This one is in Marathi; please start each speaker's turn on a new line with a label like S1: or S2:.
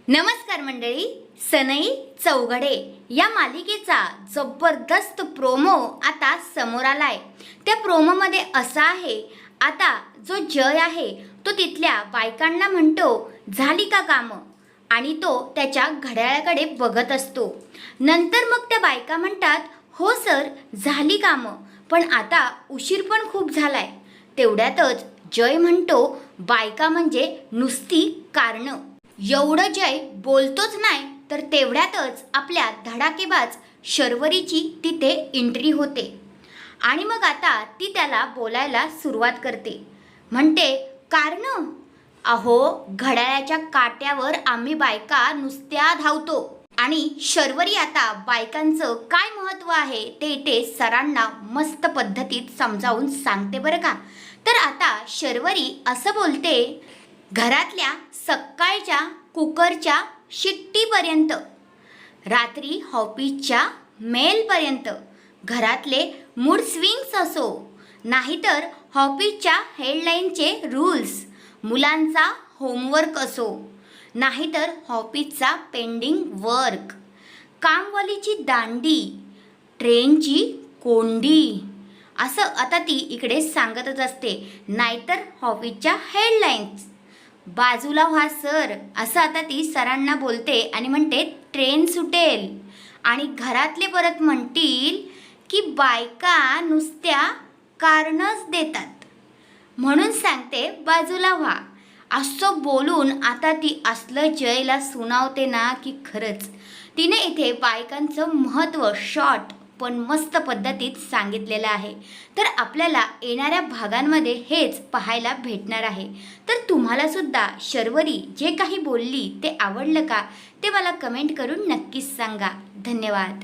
S1: नमस्कार मंडळी, सनई चौघडे या मालिकेचा जबरदस्त प्रोमो आता समोर आलाय। त्या प्रोमोमध्ये असा आहे, आता जो जय आहे तो तिथल्या बायकांना म्हणतो झाली का कामं, आणि तो त्याच्या घड्याळाकडे बघत असतो। नंतर मग त्या बायका म्हणतात हो सर झाली कामं, पण आता उशीर पण खूप झालाय। तेवढ्यातच जय म्हणतो बायका म्हणजे नुसती कारणं। एवढं जय बोलतोच नाही तर तेवढ्यातच आपल्या धडाकेबाज शर्वरीची तिथे एंट्री होते आणि मग आता ती त्याला बोलायला सुरुवात करते। म्हणते कारण अहो घड्याळाच्या काट्यावर आम्ही बायका नुसत्या धावतो, आणि शर्वरी आता बायकांचं काय महत्त्व आहे ते इथे सरांना मस्त पद्धतीत समजावून सांगते बरं का। तर आता शर्वरी असं बोलते, घरातल्या सकाळच्या कुकरच्या शिट्टीपर्यंत, रात्री ऑफिसच्या मेलपर्यंत, घरातले मूड स्विंग्स असो, नाहीतर ऑफिसच्या हेडलाईनचे रूल्स, मुलांचा होमवर्क असो, नाहीतर ऑफिसचा पेंडिंग वर्क, कामवालीची दांडी, ट्रेनची कोंडी, असं आता ती इकडे सांगतच असते। नाहीतर ऑफिसच्या हेडलाईन्स, बाजूला व्हा सर, असं आता ती सरांना बोलते आणि म्हणते ट्रेन सुटेल, आणि घरातले परत म्हणतील की बायका नुसत्या कारणच देतात, म्हणून सांगते बाजूला व्हा। असं बोलून आता ती असलं जयला सुनावते ना की खरंच तिने इथे बायकांचं महत्त्व शॉर्ट पण मस्त पद्धतीत सांगितलेलं आहे। तर आपल्याला येणाऱ्या भागांमध्ये हेच पाहायला भेटणार आहे। तर तुम्हाला सुद्धा शर्वरी जे काही बोलली ते आवडलं का ते मला कमेंट करून नक्कीच सांगा। धन्यवाद।